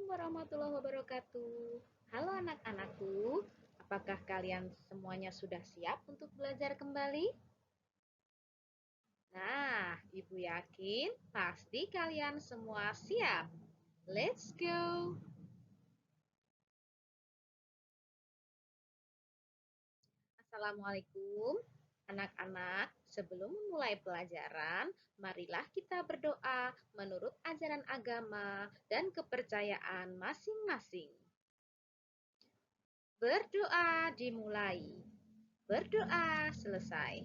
warahmatullahi wabarakatuh. Halo anak-anakku, apakah kalian semuanya sudah siap untuk belajar kembali? Nah, Ibu yakin pasti kalian semua siap. Let's go! Assalamualaikum, anak-anak. Sebelum memulai pelajaran, marilah kita berdoa menurut ajaran agama dan kepercayaan masing-masing. Berdoa dimulai. Berdoa selesai.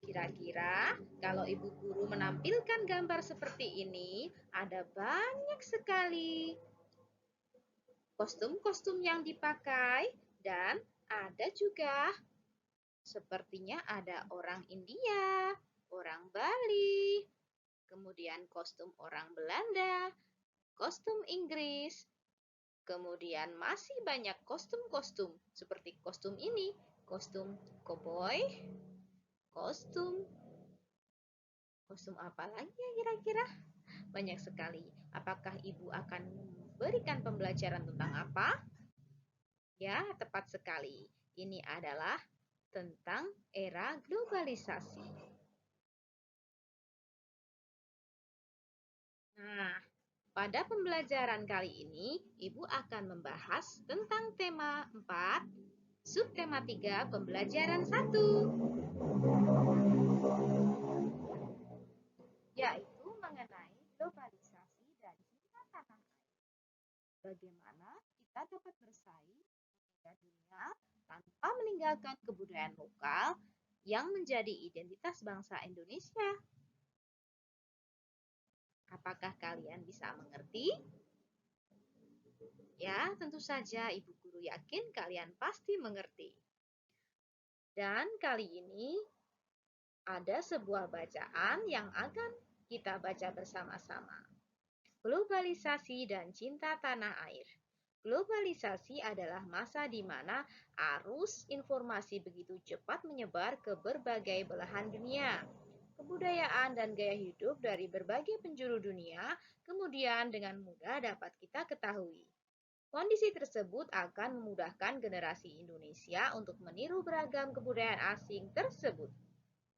Kira-kira kalau ibu guru menampilkan gambar seperti ini, ada banyak sekali kostum-kostum yang dipakai dan ada juga sepertinya ada orang India, orang Bali, kemudian kostum orang Belanda, kostum Inggris, kemudian masih banyak kostum-kostum seperti kostum ini, kostum koboi, kostum kostum apa lagi ya kira-kira? Banyak sekali. Apakah Ibu akan memberikan pembelajaran tentang apa? Ya, tepat sekali. Ini adalah tentang era globalisasi. Nah, pada pembelajaran kali ini, Ibu akan membahas tentang tema 4, subtema 3, pembelajaran 1. Yaitu mengenai globalisasi dan cinta tanah air. Bagaimana kita dapat bersaing di dunia tanpa meninggalkan kebudayaan lokal yang menjadi identitas bangsa Indonesia. Apakah kalian bisa mengerti? Ya, tentu saja Ibu Guru yakin kalian pasti mengerti. Dan kali ini ada sebuah bacaan yang akan kita baca bersama-sama. Globalisasi dan cinta tanah air. Globalisasi adalah masa di mana arus informasi begitu cepat menyebar ke berbagai belahan dunia. Kebudayaan dan gaya hidup dari berbagai penjuru dunia kemudian dengan mudah dapat kita ketahui. Kondisi tersebut akan memudahkan generasi Indonesia untuk meniru beragam kebudayaan asing tersebut.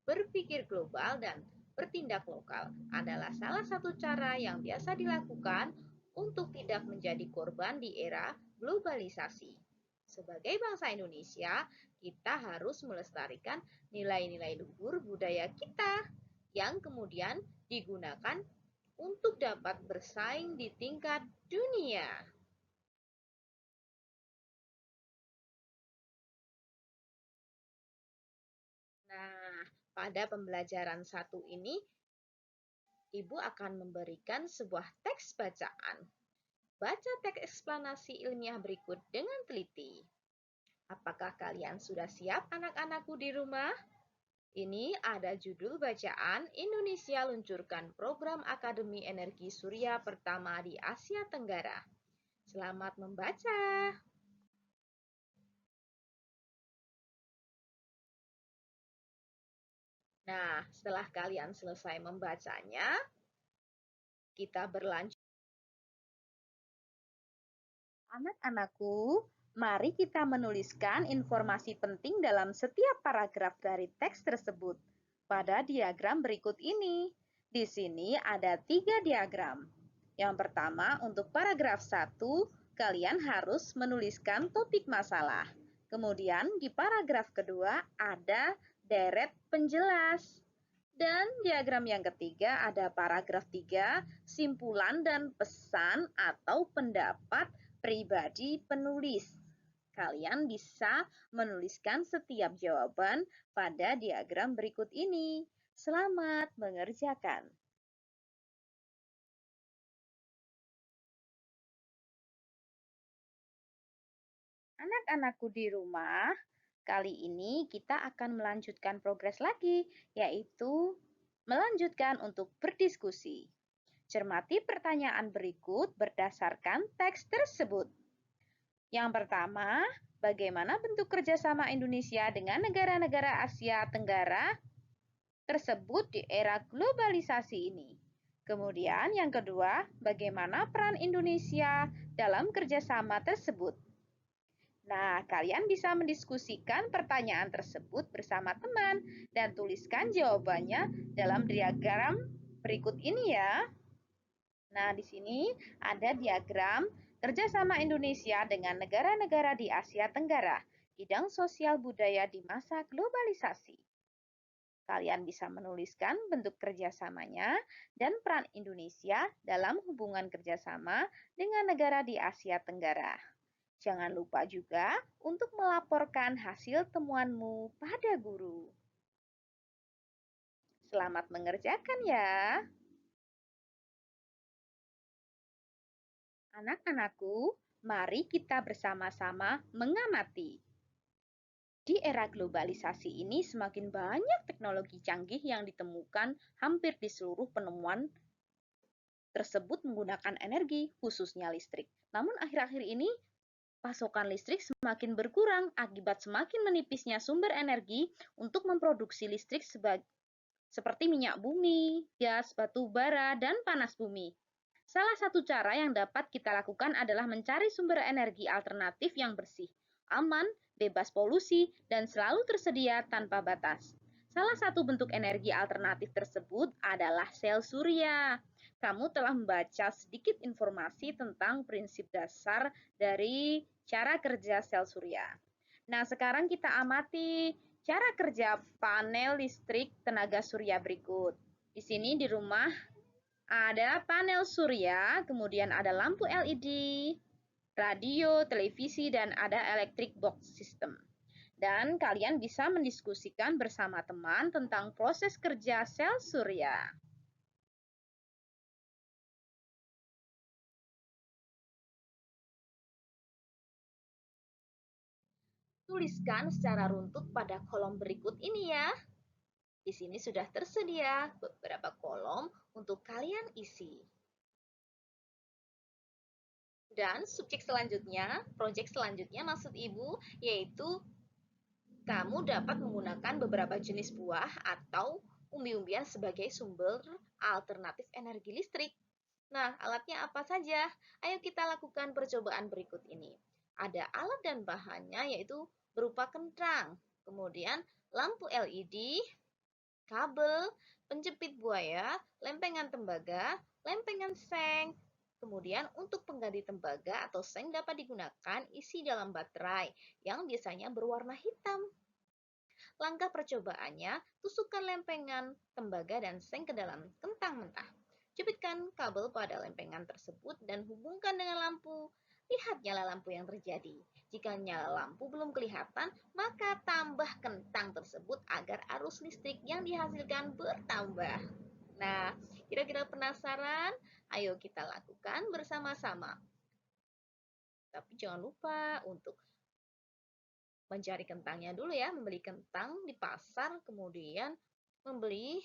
Berpikir global dan bertindak lokal adalah salah satu cara yang biasa dilakukan untuk tidak menjadi korban di era globalisasi. Sebagai bangsa Indonesia, kita harus melestarikan nilai-nilai luhur budaya kita yang kemudian digunakan untuk dapat bersaing di tingkat dunia. Nah, pada pembelajaran satu ini, Ibu akan memberikan sebuah teks bacaan. Baca teks eksplanasi ilmiah berikut dengan teliti. Apakah kalian sudah siap anak-anakku di rumah? Ini ada judul bacaan Indonesia luncurkan program Akademi Energi Surya pertama di Asia Tenggara. Selamat membaca. Nah, setelah kalian selesai membacanya, kita berlanjut. Anak-anakku, mari kita menuliskan informasi penting dalam setiap paragraf dari teks tersebut pada diagram berikut ini. Di sini ada 3 diagram. Yang pertama, untuk paragraf 1, kalian harus menuliskan topik masalah. Kemudian di paragraf kedua ada deret penjelas. Dan diagram yang ketiga ada paragraf 3, simpulan dan pesan atau pendapat pribadi penulis. Kalian bisa menuliskan setiap jawaban pada diagram berikut ini. Selamat mengerjakan. Anak-anakku di rumah, kali ini kita akan melanjutkan progres lagi, yaitu melanjutkan untuk berdiskusi. Cermati pertanyaan berikut berdasarkan teks tersebut. Yang pertama, bagaimana bentuk kerjasama Indonesia dengan negara-negara Asia Tenggara tersebut di era globalisasi ini? Kemudian yang kedua, bagaimana peran Indonesia dalam kerjasama tersebut? Nah, kalian bisa mendiskusikan pertanyaan tersebut bersama teman dan tuliskan jawabannya dalam diagram berikut ini ya. Nah, di sini ada diagram kerjasama Indonesia dengan negara-negara di Asia Tenggara, bidang sosial budaya di masa globalisasi. Kalian bisa menuliskan bentuk kerjasamanya dan peran Indonesia dalam hubungan kerjasama dengan negara di Asia Tenggara. Jangan lupa juga untuk melaporkan hasil temuanmu pada guru. Selamat mengerjakan ya. Anak-anakku, mari kita bersama-sama mengamati. Di era globalisasi ini semakin banyak teknologi canggih yang ditemukan hampir di seluruh penemuan tersebut menggunakan energi, khususnya listrik. Namun akhir-akhir ini pasokan listrik semakin berkurang akibat semakin menipisnya sumber energi untuk memproduksi listrik seperti minyak bumi, gas, batu bara, dan panas bumi. Salah satu cara yang dapat kita lakukan adalah mencari sumber energi alternatif yang bersih, aman, bebas polusi, dan selalu tersedia tanpa batas. Salah satu bentuk energi alternatif tersebut adalah sel surya. Kamu telah membaca sedikit informasi tentang prinsip dasar dari cara kerja sel surya. Nah, sekarang kita amati cara kerja panel listrik tenaga surya berikut. Di sini di rumah ada panel surya, kemudian ada lampu LED, radio, televisi, dan ada electric box system. Dan kalian bisa mendiskusikan bersama teman tentang proses kerja sel surya. Tuliskan secara runtut pada kolom berikut ini ya. Di sini sudah tersedia beberapa kolom untuk kalian isi. Dan subjek selanjutnya, proyek selanjutnya maksud Ibu, yaitu kamu dapat menggunakan beberapa jenis buah atau umbi-umbian sebagai sumber alternatif energi listrik. Nah, alatnya apa saja? Ayo kita lakukan percobaan berikut ini. Ada alat dan bahannya yaitu berupa kentang, kemudian lampu LED, kabel, penjepit buaya, lempengan tembaga, lempengan seng. Kemudian untuk pengganti tembaga atau seng dapat digunakan isi dalam baterai yang biasanya berwarna hitam. Langkah percobaannya, tusukkan lempengan tembaga dan seng ke dalam kentang mentah. Jepitkan kabel pada lempengan tersebut dan hubungkan dengan lampu. Lihat nyala lampu yang terjadi. Jika nyala lampu belum kelihatan, maka tambah kentang tersebut agar arus listrik yang dihasilkan bertambah. Nah, kira-kira penasaran? Ayo kita lakukan bersama-sama. Tapi jangan lupa untuk mencari kentangnya dulu ya, membeli kentang di pasar, kemudian membeli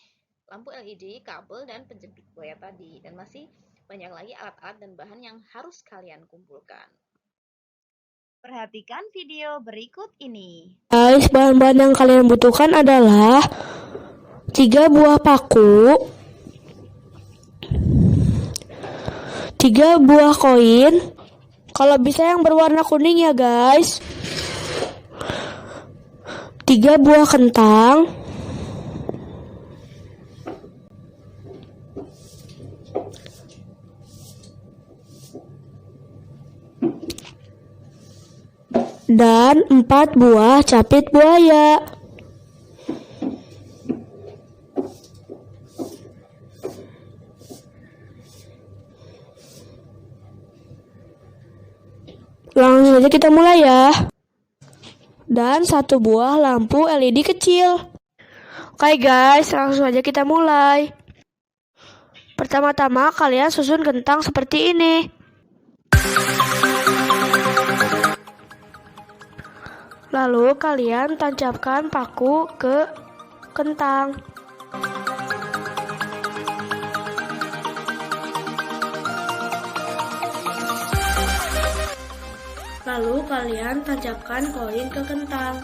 lampu LED, kabel, dan penjepit buaya tadi. Dan masih banyak lagi alat-alat dan bahan yang harus kalian kumpulkan. Perhatikan video berikut ini. Guys, bahan-bahan yang kalian butuhkan adalah 3 buah paku, 3 buah koin, kalau bisa yang berwarna kuning ya guys, 3 buah kentang, dan 4 buah capit buaya. Langsung aja kita mulai ya. Dan 1 buah lampu LED kecil. Oke guys, langsung aja kita mulai. Pertama-tama kalian susun kentang seperti ini. Lalu kalian tancapkan paku ke kentang. Lalu kalian tancapkan koin ke kentang.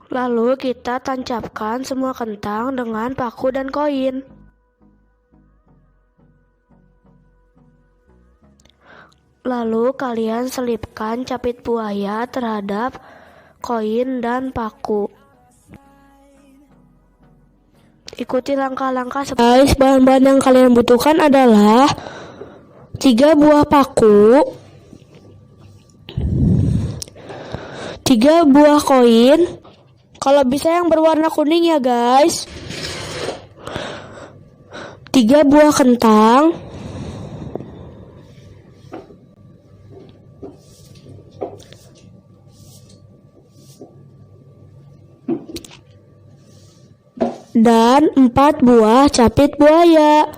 Lalu kita tancapkan semua kentang dengan paku dan koin. Lalu kalian selipkan capit buaya terhadap koin dan paku. Ikuti langkah-langkah seperti guys, bahan-bahan yang kalian butuhkan adalah 3 buah paku, 3 buah koin, kalau bisa yang berwarna kuning ya guys, 3 buah kentang, dan 4 buah capit buaya.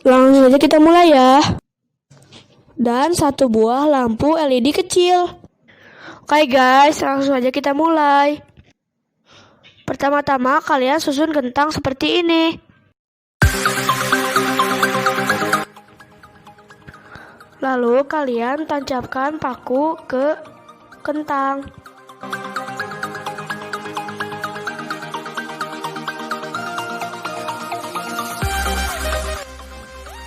Langsung aja kita mulai ya. Dan 1 buah lampu LED kecil. Oke guys, langsung aja kita mulai. Pertama-tama kalian susun kentang seperti ini. Lalu kalian tancapkan paku ke kentang.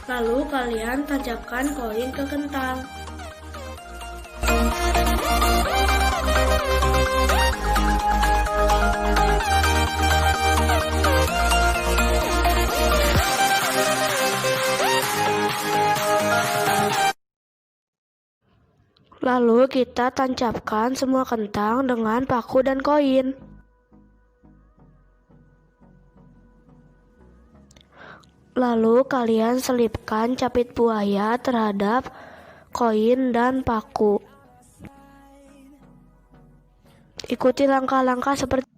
Lalu kalian tancapkan koin ke kentang. Lalu kita tancapkan semua kentang dengan paku dan koin. Lalu kalian selipkan capit buaya terhadap koin dan paku. Ikuti langkah-langkah seperti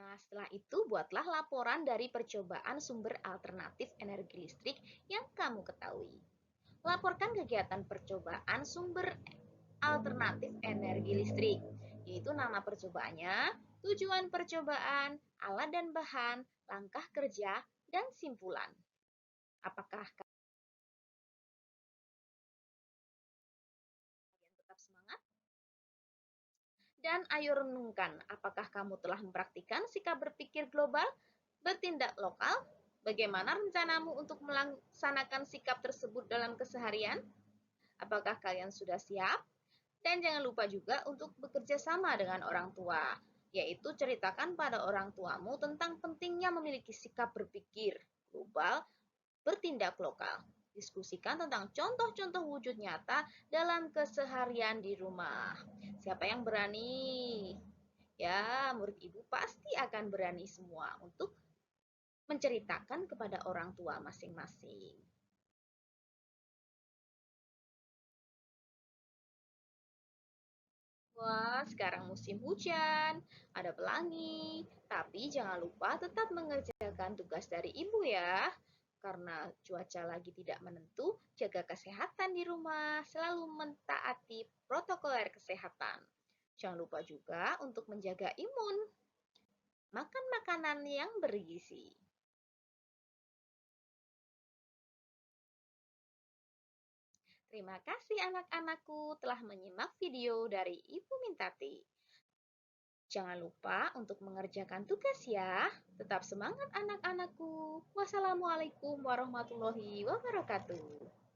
Nah, setelah itu buatlah laporan dari percobaan sumber alternatif energi listrik yang kamu ketahui. Laporkan kegiatan percobaan sumber alternatif energi listrik, yaitu nama percobaannya, tujuan percobaan, alat dan bahan, langkah kerja, dan simpulan. Apakah kalian tetap semangat? Dan ayo renungkan, apakah kamu telah mempraktikkan sikap berpikir global, bertindak lokal? Bagaimana rencanamu untuk melaksanakan sikap tersebut dalam keseharian? Apakah kalian sudah siap? Dan jangan lupa juga untuk bekerja sama dengan orang tua, yaitu ceritakan pada orang tuamu tentang pentingnya memiliki sikap berpikir global, bertindak lokal. Diskusikan tentang contoh-contoh wujud nyata dalam keseharian di rumah. Siapa yang berani? Ya, murid ibu pasti akan berani semua untuk menceritakan kepada orang tua masing-masing. Wah, sekarang musim hujan, ada pelangi, tapi jangan lupa tetap mengerjakan tugas dari ibu ya. Karena cuaca lagi tidak menentu, jaga kesehatan di rumah, selalu mentaati protokol kesehatan. Jangan lupa juga untuk menjaga imun. Makan makanan yang bergizi. Terima kasih anak-anakku telah menyimak video dari Ibu Mintati. Jangan lupa untuk mengerjakan tugas ya. Tetap semangat anak-anakku. Wassalamualaikum warahmatullahi wabarakatuh.